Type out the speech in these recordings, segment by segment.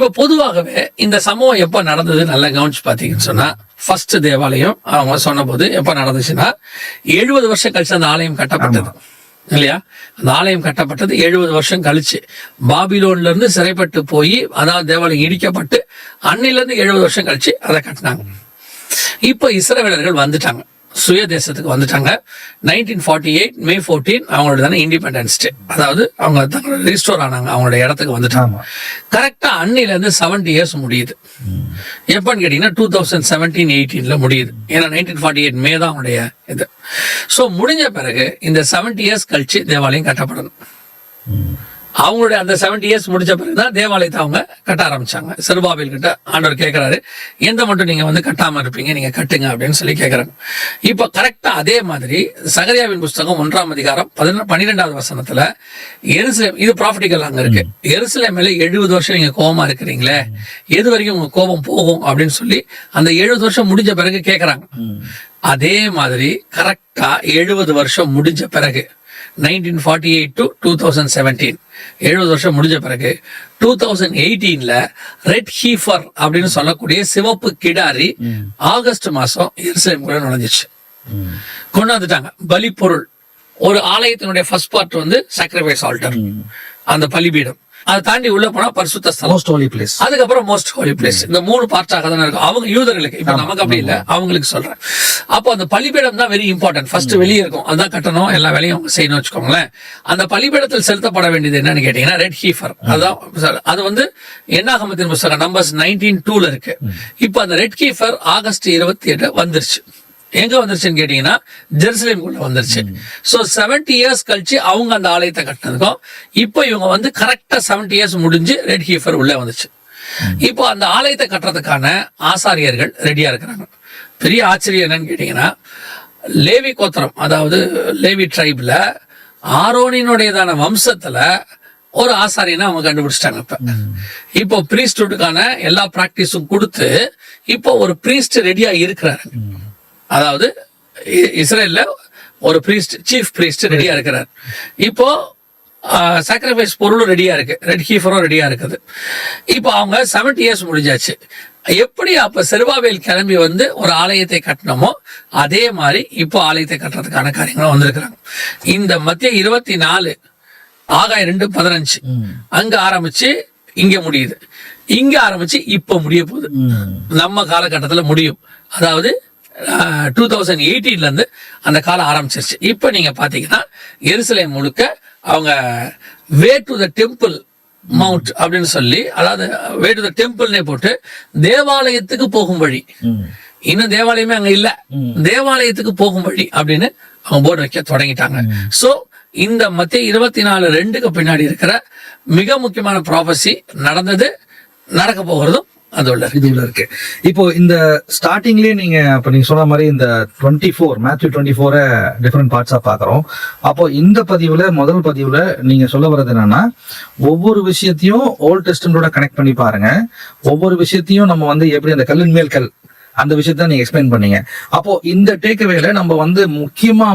இப்ப பொதுவாகவே இந்த சம்பவம் எப்ப நடந்தது நல்லா கவனிச்சு பாத்தீங்கன்னு சொன்னா, ஃபர்ஸ்ட் தேவாலயம் அவங்க சொன்ன போது எப்ப நடந்துச்சுன்னா 70 வருஷம் கழிச்சு அந்த ஆலயம் கட்டப்பட்டது இல்லையா? அந்த ஆலயம் கட்டப்பட்டது 70 வருஷம் கழிச்சு, பாபிலோன்ல இருந்து சிறைப்பட்டு போய், அதாவது தேவாலயம் இடிக்கப்பட்டு அன்னில இருந்து 70 வருஷம் கழிச்சு அதை கட்டினாங்க. இப்ப இஸ்ரவேலர்கள் வந்துட்டாங்க, சுய தேசத்துக்கு வந்துட்டாங்க. 1948 May 14 அவங்களோட தானே இண்டிபெண்டன்ஸ் டே, அதாவது அவங்க ரீஸ்டோர் ஆனாங்க, அவங்களோட இடத்துக்கு வந்துட்டாங்க. கரெக்டா அன்னில இருந்து 70 இயர்ஸ் முடியுது. எப்பன்னு கேட்டீங்கன்னா 2017-18 முடியுது. ஏன்னா 1948 மே தான் அவங்களுடைய இது. ஸோ முடிஞ்ச பிறகு இந்த 70 இயர்ஸ் கழிச்சு தேவாலயம் கட்டப்படணும். அவங்களுடைய அந்த 70 இயர்ஸ் முடிச்ச பிறகுதான் தேவாலயத்தை அவங்க கட்ட ஆரம்பிச்சாங்க. செருபாபேல் கிட்ட ஆண்டவர் கேட்கிறாரு, எந்த மட்டும் நீங்க கட்டாம இருப்பீங்க, நீங்க கட்டுங்க அப்படின்னு சொல்லி கேட்கறாங்க. இப்ப கரெக்டா அதே மாதிரி சகரியாவின் புஸ்தகம் 1ஆம் அதிகாரம் 12வது வசனத்துல எருசலேம், இது ப்ராஃபிட்டிக்கல் அங்க இருக்கு, எருசலேம் மேல 70 வருஷம் நீங்க கோபமா இருக்கிறீங்களே, எது வரைக்கும் உங்க கோபம் போகும் அப்படின்னு சொல்லி அந்த 70 வருஷம் முடிஞ்ச பிறகு கேட்கறாங்க. அதே மாதிரி கரெக்டா 70 வருஷம் முடிஞ்ச பிறகு 1948 to 2017 70 வருஷம் முடிஞ்ச பிறகு 2018 ரெட் ஹீஃபர் அப்படின்னு சொல்லக்கூடிய சிவப்பு கிடாரி ஆகஸ்ட் மாசம் எருசலேம் கூட நுழைஞ்சிச்சு, கொண்டு வந்துட்டாங்க. பலி பொருள், ஒரு ஆலயத்தினுடைய ஃபர்ஸ்ட் பார்ட் சாக்ரிஃபைஸ் ஆல்டர், அந்த பலிபீடம். அதை தாண்டி உள்ள போனா பரிசுத்த ஸ்தலம், மோஸ்ட் ஹோலி பிளேஸ், அதுக்கப்புறம் மோஸ்ட் ஹோலி பிளேஸ். இந்த 3 பார்ட்டாக தான் இருக்கும். அவங்க யூதர்களுக்கு, இப்ப நமக்கு அப்படி இல்ல, அவங்களுக்கு சொல்றேன். அப்போ அந்த பலிபீடம் தான் வெரி இம்பார்ட்டன்ட். ஃபர்ஸ்ட் வெளியே இருக்கும், அதான் கட்டணும், எல்லா வேலையும் அவங்க செய்யணும் வச்சுக்கோங்களேன். அந்த பலிபீடத்தில் செலுத்தப்பட வேண்டியது என்னன்னு கேட்டீங்கன்னா ரெட் ஹீஃபர். அதான் அது என்னாகமத்தின் புஸ்தகம் நம்பர்ஸ் 19:2 இருக்கு. இப்ப அந்த ரெட் ஹீஃபர் ஆகஸ்ட் 28 வந்துருச்சு. எங்க வந்துருச்சுன்னு கேட்டீங்கன்னா ஜெருசலேமுக்குள்ள வந்துருச்சு. சோ 70 இயர்ஸ் கழிச்சு அவங்க அந்த ஆலயத்தை கட்டினதுக்கும் இப்போ இவங்க கரெக்டா 70 இயர்ஸ் முடிஞ்சு ரெட் ஹீஃபர் உள்ள வந்துச்சு. இப்போ அந்த ஆலயத்தை கட்டுறதுக்கான ஆசாரியர்கள் ரெடியா இருக்கிறாங்க. பெரிய ஆச்சரியம் என்னன்னு கேட்டீங்கன்னா, லேவி கோத்திரம், அதாவது லேவி ட்ரைப்ல ஆரோனினுடையதான வம்சத்துல ஒரு ஆசாரியனை அவங்க கண்டுபிடிச்சிட்டாங்க. இப்போ பிரீஸ்டுக்கான எல்லா பிராக்டிஸும் கொடுத்து இப்போ ஒரு பிரீஸ்ட் ரெடியா இருக்கிறாரு. அதாவது இஸ்ரேல்ல ஒரு பிரீஸ்ட், சீஃப் பிரீஸ்ட் ரெடியா இருக்கிறார். இப்போ சாக்ரிஃபைஸ் பொருளும் ரெடியா இருக்கு, ரெட் ஹீஃபரும் ரெடியா இருக்குது. இப்போ அவங்க 70 இயர்ஸ் முடிஞ்சாச்சு. எப்படி அப்ப செருபாபேல் கிளம்பி ஒரு ஆலயத்தை கட்டணுமோ அதே மாதிரி இப்போ ஆலயத்தை கட்டுறதுக்கான காரியங்களும் வந்திருக்கிறாங்க. இந்த மத்திய 24 ஆகாயம் 2:15 அங்க ஆரம்பிச்சு இங்க முடியுது, இங்க ஆரம்பிச்சு இப்ப முடிய போகுது, நம்ம காலகட்டத்துல முடியும். அதாவது 2018 இருந்து அந்த காலம் ஆரம்பிச்சிருச்சு. இப்ப நீங்க பாத்தீங்கன்னா எருசலேம் முழுக்க அவங்க way to the temple mount அப்படின்னு சொல்லி, அதாவது வே டு த டெம்பிள்னே போட்டு தேவாலயத்துக்கு போகும் வழி, இன்னும் தேவாலயமே அங்க இல்ல, தேவாலயத்துக்கு போகும் வழி அப்படின்னு அவங்க போர்டு வைக்க தொடங்கிட்டாங்க. சோ இந்த மத்திய 24:2 பின்னாடி இருக்கிற மிக முக்கியமான ப்ராபசி நடந்தது, நடக்க போகிறதும் இதுல இருக்கு. இப்போ இந்த ஸ்டார்டிங்லயே நீங்க சொன்ன மாதிரி இந்த 24 மேத்யூ 24 டிஃபரெண்ட் பார்ட்ஸா பாக்குறோம். அப்போ இந்த பதிவுல, முதல் பதிவுல நீங்க சொல்ல வர்றது என்னன்னா, ஒவ்வொரு விஷயத்தையும் ஓல்ட் டெஸ்டமெண்டோட கனெக்ட் பண்ணி பாருங்க. ஒவ்வொரு விஷயத்தையும் நம்ம எப்படி அந்த கல்லின் மேல் கல், அந்த விஷயத்த நீங்க எக்ஸ்பிளைன் பண்ணீங்க. அப்போ இந்த டேக்அவேல நம்ம முக்கியமா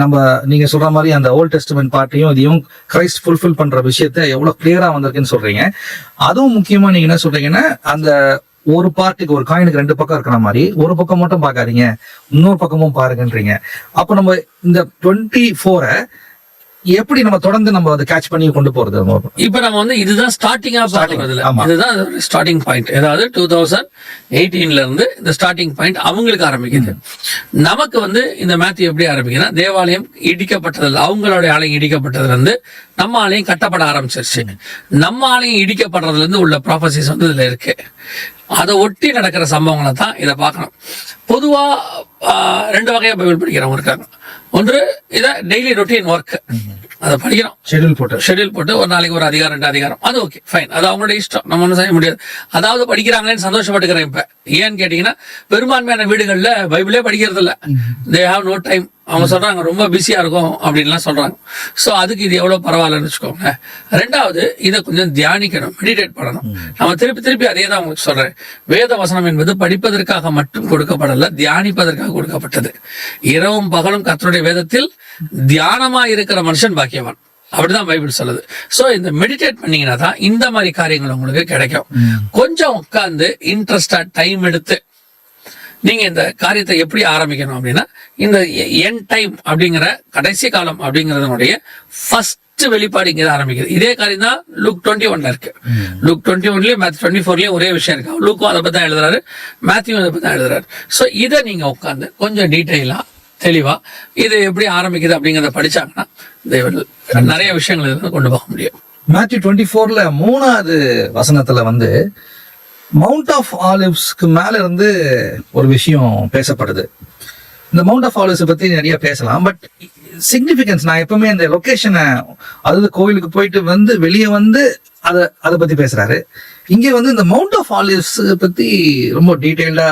நம்ம நீங்க சொல்ற மாதிரி அந்த ஓல்ட் டெஸ்டமெண்ட் பார்ட்டையும் இதையும் கிரைஸ்ட் ஃபுல்ஃபில் பண்ற விஷயத்த எவ்வளவு கிளியரா வந்திருக்குன்னு சொல்றீங்க. அதுவும் முக்கியமா நீங்க என்ன சொல்றீங்கன்னா, அந்த ஒரு பார்ட்டுக்கு, ஒரு காயினுக்கு 2 பக்கம் இருக்கிற மாதிரி ஒரு பக்கம் மட்டும் பாக்காதீங்க, இன்னொரு பக்கமும் பாருங்கன்றீங்க. அப்போ நம்ம இந்த 24 எப்படி நம்ம தொடர்ந்து நம்ம அதை கேட்ச் பண்ணி கொண்டு போறது? இப்ப நம்ம இதுதான் ஸ்டார்டிங்கா பாக்குறதுல, இதுதான் ஸ்டார்டிங் பாயிண்ட். அதாவது 2018 இருந்து இந்த ஸ்டார்டிங் பாயிண்ட் அவங்களுக்கு ஆரம்பிக்குது. நமக்கு இந்த மேத்யூ எப்படி ஆரம்பிக்குதுன்னா, தேவாலயம் இடிக்கப்பட்டதுல, அவங்களுடைய ஆலயம் இடிக்கப்பட்டதுல இருந்து நம்ம ஆலயம் கட்டப்பட ஆரம்பிச்சிருச்சு. நம்ம ஆலயம் இடிக்கப்படுறதுல இருந்து உள்ள ப்ராபசிஸ் இதுல இருக்கு. அதை ஒட்டி நடக்கிற சம்பவங்களை தான் இதை பார்க்கணும். பொதுவா 2 வகையா பைபிள் படிக்கிறவங்க இருக்காங்க. ஒன்று இதை டெய்லி ரொட்டீன் ஒர்க், அதை படிக்கிறோம், ஷெட்யூல் போட்டு ஒரு நாளைக்கு ஒரு அதிகாரம் 2 அதிகாரம், அது ஓகே ஃபைன், அது அவங்களோட இஷ்டம், நம்ம ஒன்றும் செய்ய முடியாது. அதாவது படிக்கிறாங்களேன்னு சந்தோஷப்பட்டுக்கிறேன். இப்ப ஏன்னு கேட்டீங்கன்னா, பெரும்பான்மையான வீடுகள்ல பைபிளே படிக்கிறது இல்ல, தே ஹாவ் நோ டைம். அவங்க சொல்றாங்க ரொம்ப பிஸியா இருக்கும் அப்படின்லாம் சொல்றாங்க. சோ அதுக்கு இது எவ்வளவு பரவாயில்லன்னு வச்சுக்கோங்க. 2வது, இதை கொஞ்சம் தியானிக்கணும், மெடிடேட் பண்ணணும். நம்ம திருப்பி அதே தான் உங்களுக்கு சொல்றேன். வேத வசனம் என்பது படிப்பதற்காக மட்டும் கொடுக்கப்படல, தியானிப்பதற்காக கொடுக்கப்பட்டது. இரவும் பகலும் கர்த்தருடைய வேதத்தில் தியானமா இருக்கிற மனுஷன் பாக்கியவான். அப்படிதான் பைபிள் சொல்லுது. சோ இந்த மெடிடேட் பண்ணீங்கன்னா தான் இந்த மாதிரி காரியங்கள் உங்களுக்கு கிடைக்கும். கொஞ்சம் உட்கார்ந்து இன்ட்ரெஸ்டா டைம் எடுத்து நீங்க இந்த காரியத்தை எப்படி ஆரம்பிக்கணும் அப்படின்னா, இந்த எண்ட் டைம் அப்படிங்கிற கடைசி காலம் அப்படிங்கறதனுடைய ஃபர்ஸ்ட் வெளிப்பாடு இங்க ஆரம்பிக்குது. இதே காரியம் தான் லூக் 21 இருக்கு. லூக் 21லயும் மேத்யூ 24லயும் ஒரே விஷயம் இருக்கு. லூக்கும் அதை பத்தி தான் எழுதுறாரு, மேத்யூ அதை பத்தி தான் எழுதுறாரு. சோ இதை நீங்க உட்கார்ந்து கொஞ்சம் டீட்டெயிலா தெளிவா இது எப்படி ஆரம்பிக்குது அப்படிங்கறத படிச்சாங்கன்னா நிறைய விஷயங்கள் கொண்டு போக முடியும். மேத்யூ 24ல 3வது வசனத்துல மவுண்ட் ஆஃப் ஆலிவ்ஸ்க்கு மேல இருந்து ஒரு விஷயம் பேசப்படுது. இந்த மவுண்ட் ஆஃப் ஆலிவ்ஸ் பத்தி நிறைய பேசலாம். பட் சிக்னிபிகன்ஸ், நான் எப்பவுமே இந்த லொகேஷனை, அதாவது கோவிலுக்கு போயிட்டு வெளியே அதை பத்தி பேசுறாரு. இங்க இந்த மவுண்ட் ஆஃப் ஆலிவ்ஸ் பத்தி ரொம்ப டீடைல்டா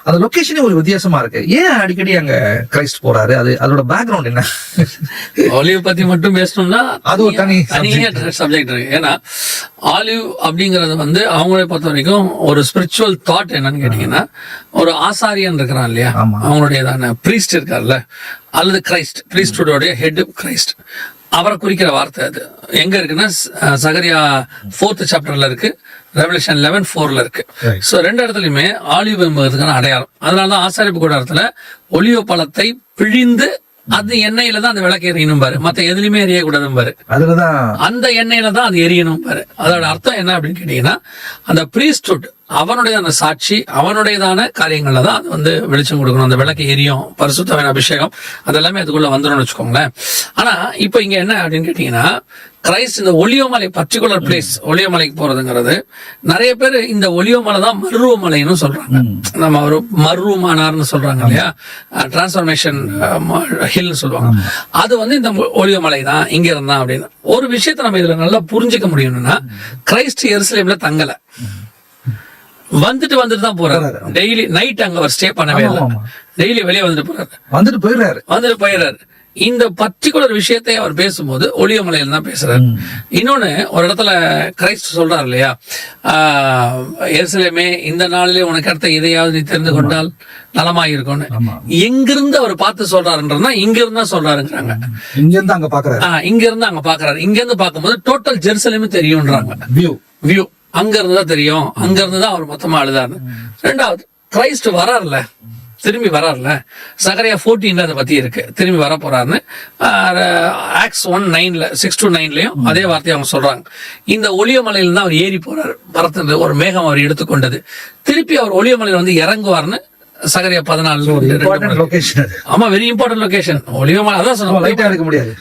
அந்த லொகேஷனே ஒரு வித்தியாசமா இருக்கு. ஏன் அடிக்கடி அங்க கிரைஸ்ட் போறாரு? அதோட பேக்ரவுண்ட் என்ன? ஆலிவ் பத்தி மட்டும் பேசணும்னா அது ஒரு தனி சப்ஜெக்ட் இருக்கு. ஏன்னா ஆலிவ் அப்படிங்கறது அவங்கள பொறுத்த வரைக்கும் ஒரு ஸ்பிரிச்சுவல் தாட் என்னன்னு கேட்டீங்கன்னா, ஒரு ஆசாரியன் இருக்கிறான் இல்லையா, அவங்களுடையதான பிரீஸ்ட் இருக்கார்ல, அல்லது கிரைஸ்ட், பிரீஸ்டுடைய ஹெட் கிரைஸ்ட், அவரை குறிக்கிற வார்த்தை. அது எங்க இருக்குன்னா சகரியா 4th சாப்டர்ல இருக்கு, ரெவல்யூஷன் 11:4ல இருக்கு. சோ ரெண்டு இடத்துலயுமே ஆலிவ் என்பதற்கான அடையாளம். அதனாலதான் ஆசாரிப்பு கூடாரத்துல ஒலிவ பழத்தை பிழிந்து அது எண்ணெயில தான் அந்த விளக்கு எரியணும் பாரு, மத்த எதுலயுமே எரியக்கூடாதும் பாரு, அந்த எண்ணெயில தான் அது எரியணும் பாரு. அதோட அர்த்தம் என்ன அப்படின்னு கேட்டீங்கன்னா, அந்த பிரீஸ்ட்ஹுட் அவனுடையதான சாட்சி, அவனுடையதான காரியங்கள்ல தான் அது வெளிச்சம் கொடுக்கணும். அந்த விளக்கு எரியும், பரிசுத்தமான அபிஷேகம் அதெல்லாமே அதுக்குள்ள வந்துடும் வச்சுக்கோங்களேன். ஆனா இப்ப இங்க என்ன அப்படின்னு கேட்டீங்கன்னா, கிரைஸ்ட் இந்த ஒலியோமலை பர்டிகுலர் பிளேஸ், ஒலியோமலைக்கு போறதுங்கிறது நிறைய பேர் இந்த ஒலியோமலை தான் மருவமலைன்னு சொல்றாங்க. நம்ம ஒரு மருவமானார்னு சொல்றாங்க இல்லையா, டிரான்ஸ்ஃபர்மேஷன் ஹில்னு சொல்லுவாங்க. அது இந்த ஒலியோமலை தான் இங்க இருந்தா அப்படின்னு ஒரு விஷயத்த நம்ம இதுல நல்லா புரிஞ்சுக்க முடியும்னா, கிரைஸ்ட் எருசலேம்ல தங்கல, வந்துட்டு தான் போறாரு. டெய்லி நைட் அங்க அவர் ஸ்டே பண்ணவே இல்லை, டெய்லி வெளியே வந்துட்டு போயிடுறாரு. இந்த பர்டிகுலர் விஷயத்தை அவர் பேசும்போது ஒலியோமலையில தான் பேசுறாரு. இன்னொன்னு ஒரு இடத்துல கிரைஸ்ட் சொல்றாரு இல்லையா, எருசலேமே இந்த நாளிலே உனக்கு அடுத்த இதையாவது நீ தெரிந்து கொண்டால் நலமாயிருக்கும்னு. எங்கிருந்து அவர் பார்த்து சொல்றாருன்றா இங்க இருந்தா சொல்றாருங்கிறாங்க. இங்க இருந்து அங்க பாக்குறாரு. இங்க இருந்து பார்க்கும்போது டோட்டல் ஜெருசலேமே தெரியும்ன்றாங்க. வியூ அங்க இருந்துதான் தெரியும், அங்க இருந்துதான் அவர் மொத்தமா அழுதாரு. ரெண்டாவது கிரைஸ்ட் வராருல, திரும்பி வராருல, சகரியா 14 அதை பத்தி இருக்கு, திரும்பி வர போறாருன்னு ஆக்ட்ஸ் 1:9 6-9லயும் அதே வார்த்தையை அவங்க சொல்றாங்க. இந்த ஒலியோமலையில தான் அவர் ஏறி போறாரு, பறந்து ஒரு மேகம் அவர் எடுத்துக்கொண்டது. திருப்பி அவர் ஒலியோமலையில இறங்குவார்னு சகரியா 14. ஆமா, வெரி இம்பார்ட்டன்ட் லொகேஷன் ஒலியோமலை. அதான் சொன்னோம்,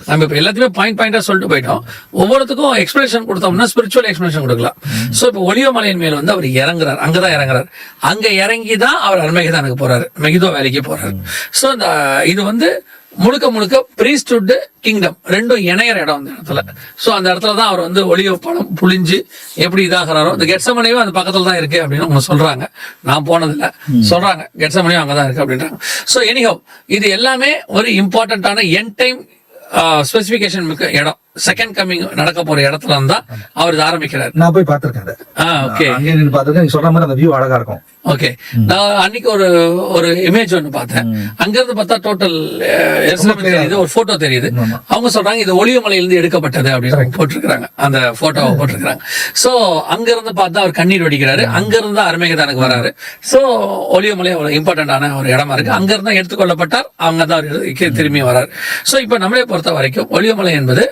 நம்ம இப்ப எல்லாத்தையுமே பாயிண்டா சொல்லிட்டு போயிட்டோம். ஒவ்வொருத்துக்கும் எக்ஸ்பிளேஷன் கொடுத்தோம்னா ஸ்பிரிச்சுவல் எக்ஸ்பிளேஷன் கொடுக்கலாம். சோ இப்ப ஒலியோமலையின் மேல அவர் இறங்குறாரு, அங்கதான் இறங்குறாரு. அங்க இறங்கிதான் அவர் அர்மகெதானுக்கு போறாரு, மெகிதோ வேலைக்கு போறாரு. சோ இது முழுக்க பிரீஸ்ட்ஹுட் கிங்டம் ரெண்டும் இணையற இடம் அந்த இடத்துல. சோ அந்த இடத்துல தான் அவர் ஒலிவ பழம் புளிஞ்சு எப்படி இதாகிறாரோ, இந்த கெட்சமனையும் அந்த பக்கத்துல தான் இருக்கு அப்படின்னு அவங்க சொல்றாங்க. நான் போனதில்ல, சொல்றாங்க கெட்சமனையும் அங்கதான் இருக்கு அப்படின்றாங்க. சோ எனிஹவ் இது எல்லாமே ஒரு இம்பார்ட்டன்டான எண்ட் டைம் ஸ்பெசிபிகேஷன் மிக்க இடம். செகண்ட் கமிங் நடக்க போற இடத்துல இருந்தா அவர் ஆரம்பிக்கிறார். நான் போய் பார்த்திருக்கேன். நீ சொல்ற மாதிரி அந்த வியூ அழகா இருக்கும். ஓகே, நான் அன்னைக்கு ஒரு இமேஜ் ஒன்னு பார்த்தேன். அங்க இருந்து பார்த்தா டோட்டல் தெரியுது, ஒரு போட்டோ தெரியுது. அவங்க சொல்றாங்க இது ஒலியோமலையிலிருந்து எடுக்கப்பட்டது அப்படின்னு போட்டிருக்காங்க, அந்த போட்டோவை போட்டிருக்காங்க. சோ அங்க இருந்து பார்த்தா அவர் கண்ணீர் வடிக்கிறாரு, அங்க இருந்து அர்மகெதானுக்கு வராரு. சோ ஒலியோமலை ஒரு இம்பார்ட்டன்டான ஒரு இடமா இருக்கு. அங்க இருந்தா எடுத்துக்கொள்ளப்பட்டார், அவங்க தான் திரும்பி வராரு. சோ இப்ப நம்மளே பொறுத்த வரைக்கும் ஒலியோமலை என்பது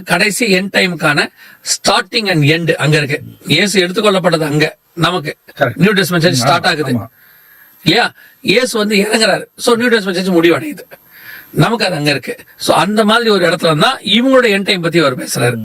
கடைசி எண்ட் டைமுக்கான ஸ்டார்டிங் அண்ட் எண்ட் அங்க இருக்கு. இயேசு எடுத்துக்கொள்ளப்பட்டது அங்க, நமக்கு நியூ டெஸ்ட்மென்ட் சர்ச் ஸ்டார்ட் ஆகுது இல்லையா. இயேசு இறங்குறாரு, சோ நியூ டெஸ்ட்மென்ட் சர்ச் முடிவடையுது, நமக்கு அது அங்க இருக்கு. சோ அந்த மாதிரி ஒரு இடத்துல தான் இவங்களோட எண்ட் டைம் பத்தி அவர் பேசுறாரு.